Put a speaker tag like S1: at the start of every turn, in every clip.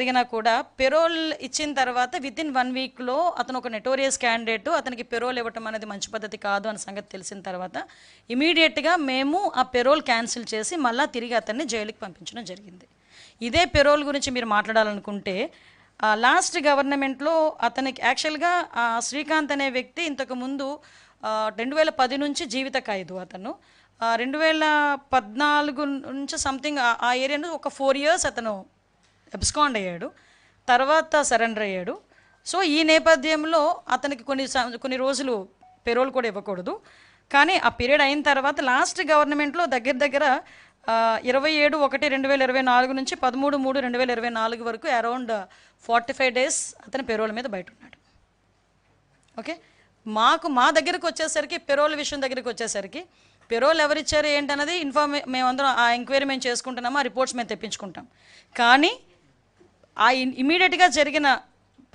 S1: జరిగినా కూడా పెరోల్ ఇచ్చిన తర్వాత వితిన్ 1 వీక్లో అతను ఒక నెటోరియస్ క్యాండిడేట్, అతనికి పెరోల్ ఇవ్వటం అనేది మంచి పద్ధతి కాదు అన్న సంగతి తెలిసిన తర్వాత ఇమీడియట్గా మేము ఆ పెరోల్ క్యాన్సిల్ చేసి మళ్ళీ తిరిగి అతన్ని జైలుకి పంపించడం జరిగింది. ఇదే పెరోల్ గురించి మీరు మాట్లాడాలనుకుంటే లాస్ట్ గవర్నమెంట్లో అతనికి యాక్చువల్గా శ్రీకాంత్ అనే వ్యక్తి ఇంతకుముందు 2010 నుంచి జీవిత ఖైదు, అతను 2014 నుంచి సంథింగ్ ఆ ఏరియాలో ఒక 4 years అతను అబ్స్కాండ్ అయ్యాడు, తర్వాత సరెండర్ అయ్యాడు. సో ఈ నేపథ్యంలో అతనికి కొన్ని రోజులు పెరోల్ కూడా ఇవ్వకూడదు. కానీ ఆ పీరియడ్ అయిన తర్వాత లాస్ట్ గవర్నమెంట్లో దగ్గర 27/1/2024 నుంచి 13/3/2024 వరకు అరౌండ్ 45 days అతని పెరోల్ మీద బయట ఉన్నాడు. ఓకే, మా దగ్గరకు వచ్చేసరికి పెరోల్ విషయం దగ్గరికి వచ్చేసరికి పెరోల్ ఎవరిచ్చారు ఏంటన్నది మేమందరం ఆ ఎంక్వైరీ మేము చేసుకుంటున్నాము, ఆ రిపోర్ట్స్ మేము తెప్పించుకుంటాం. కానీ ఆ ఇమీడియట్గా జరిగిన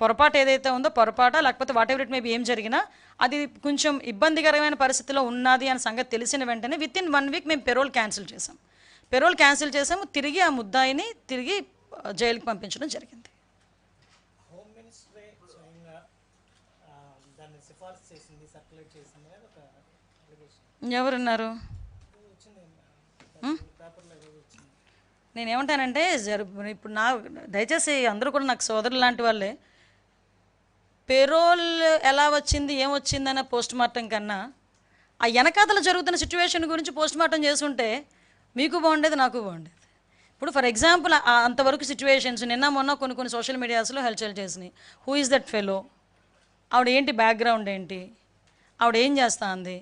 S1: పొరపాటు ఏదైతే ఉందో పొరపాట లేకపోతే వాట్ ఎవర్ ఇట్ మేబీ ఏం జరిగినా అది కొంచెం ఇబ్బందికరమైన పరిస్థితిలో ఉన్నది అనే సంగతి తెలిసిన వెంటనే వితిన్ 1 week మేము పెరోల్ క్యాన్సిల్ చేసాము. తిరిగి ఆ ముద్దాయిని తిరిగి జైలుకి పంపించడం జరిగింది. ఎవరున్నారు? నేనేమంటానంటే ఇప్పుడు దయచేసి అందరూ కూడా నాకు సోదరులు లాంటి వాళ్ళే. పెరోల్ ఎలా వచ్చింది ఏమొచ్చిందన్న పోస్ట్ మార్టం కన్నా ఆ వెనకాతలు జరుగుతున్న సిచ్యువేషన్ గురించి పోస్ట్ మార్టం చేసుంటే మీకు బాగుండేది, నాకు బాగుండేది. ఇప్పుడు ఫర్ ఎగ్జాంపుల్ అంతవరకు సిచ్యువేషన్స్ నిన్న మొన్న కొన్ని సోషల్ మీడియాస్లో హల్చల్ చేసినాయి. హూ ఈజ్ దట్ ఫెలో, ఆవిడ ఏంటి బ్యాక్గ్రౌండ్ ఏంటి, ఆవిడ ఏం చేస్తా అంది.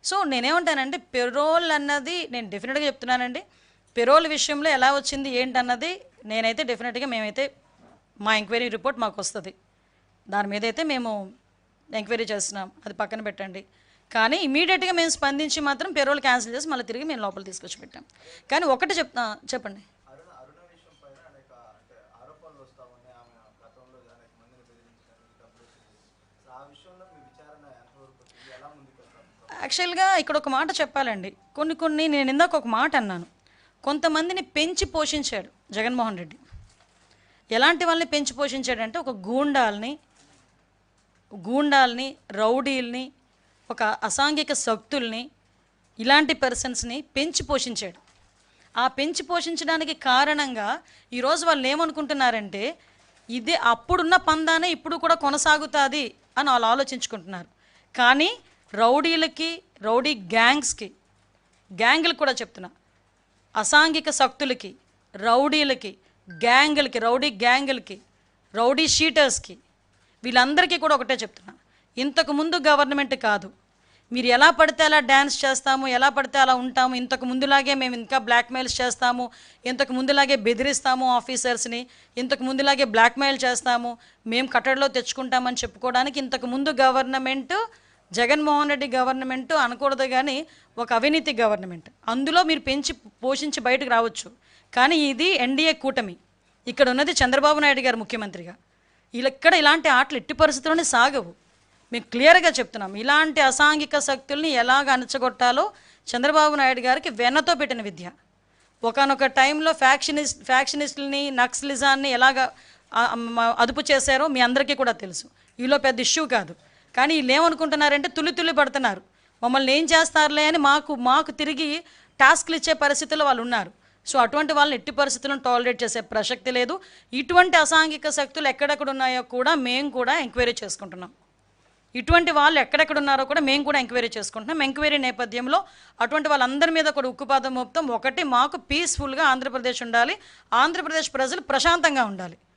S1: సో నేనేమంటానంటే పెరోల్ అన్నది నేను డెఫినెట్గా చెప్తున్నానండి, పెరోల్ విషయంలో ఎలా వచ్చింది ఏంటన్నది నేనైతే డెఫినెట్గా మేమైతే మా ఎంక్వైరీ రిపోర్ట్ మాకు వస్తుంది, దాని మీద అయితే మేము ఎంక్వైరీ చేస్తున్నాం, అది పక్కన పెట్టండి. కానీ ఇమీడియట్గా మేము స్పందించి మాత్రం పెరోల్ క్యాన్సిల్ చేసి మళ్ళీ తిరిగి మేము లోపల తీసుకొచ్చి పెట్టాం. కానీ ఒకటి చెప్పండి. యాక్చువల్గా ఇక్కడ ఒక మాట చెప్పాలండి, కొన్ని నేను ఇందాక ఒక మాట అన్నాను, కొంతమందిని పెంచి పోషించాడు జగన్మోహన్ రెడ్డి. ఎలాంటి వాళ్ళని పెంచి పోషించాడంటే ఒక గూండాల్ని రౌడీల్ని, ఒక అసాంఘిక శక్తుల్ని, ఇలాంటి పర్సన్స్ని పెంచి పోషించాడు. ఆ పెంచి పోషించడానికి కారణంగా ఈరోజు వాళ్ళు ఏమనుకుంటున్నారంటే ఇదే అప్పుడున్న పందానే ఇప్పుడు కూడా కొనసాగుతుంది అని వాళ్ళు ఆలోచించుకుంటున్నారు. కానీ రౌడీలకి, రౌడీ గ్యాంగులకు కూడా చెప్తున్నా, అసాంఘిక శక్తులకి, రౌడీలకి, రౌడీ గ్యాంగులకి, రౌడీ షీటర్స్కి, వీళ్ళందరికీ కూడా ఒకటే చెప్తున్నా, ఇంతకు ముందు గవర్నమెంట్ కాదు, మీరు ఎలా పడితే అలా డ్యాన్స్ చేస్తాము, ఎలా పడితే అలా ఉంటాము, ఇంతకు ముందులాగే మేము ఇంకా బ్లాక్మెయిల్స్ చేస్తాము, ఇంతకు ముందులాగే బెదిరిస్తాము ఆఫీసర్స్ని, ఇంతకు ముందులాగే బ్లాక్మెయిల్ చేస్తాము, మేము కట్టడిలో తెచ్చుకుంటామని చెప్పుకోవడానికి ఇంతకు ముందు గవర్నమెంట్ జగన్మోహన్ రెడ్డి గవర్నమెంట్ అనకూడదు, కానీ ఒక అవినీతి గవర్నమెంట్. అందులో మీరు పెంచి పోషించి బయటకు రావచ్చు. కానీ ఇది ఎన్డీఏ కూటమి, ఇక్కడ ఉన్నది చంద్రబాబు నాయుడు గారు ముఖ్యమంత్రిగా. ఇక్కడ ఇలాంటి ఆటలు ఎట్టి పరిస్థితుల్లోనే సాగవు. మేము క్లియర్గా చెప్తున్నాం, ఇలాంటి అసాంఘిక శక్తుల్ని ఎలాగ అణచగొట్టాలో చంద్రబాబు నాయుడు గారికి వెన్నతో పెట్టిన విద్య. ఒకనొక టైంలో ఫ్యాక్షనిస్టులని, నక్సలిజాన్ని ఎలాగ అదుపు చేశారో మీ అందరికీ కూడా తెలుసు. ఈలో పెద్ద ఇష్యూ కాదు. కానీ వీళ్ళు ఏమనుకుంటున్నారంటే తుల్లి పడుతున్నారు, మమ్మల్ని ఏం చేస్తారులే అని మాకు తిరిగి టాస్క్లు ఇచ్చే పరిస్థితుల్లో వాళ్ళు ఉన్నారు. సో అటువంటి వాళ్ళని ఎట్టి పరిస్థితులను టాలరేట్ చేసే ప్రసక్తి లేదు. ఇటువంటి అసాంఘిక శక్తులు ఎక్కడెక్కడ ఉన్నాయో కూడా మేము కూడా ఎంక్వైరీ చేసుకుంటున్నాం. ఇటువంటి వాళ్ళు ఎక్కడెక్కడ ఉన్నారో కూడా మేము కూడా ఎంక్వైరీ చేసుకుంటున్నాం. ఎంక్వైరీ నేపథ్యంలో అటువంటి వాళ్ళందరి మీద కూడా ఉక్కుపాదం మోపుతాం. ఒకటి, మాకు పీస్ఫుల్గా ఆంధ్రప్రదేశ్ ఉండాలి, ఆంధ్రప్రదేశ్ ప్రజలు ప్రశాంతంగా ఉండాలి.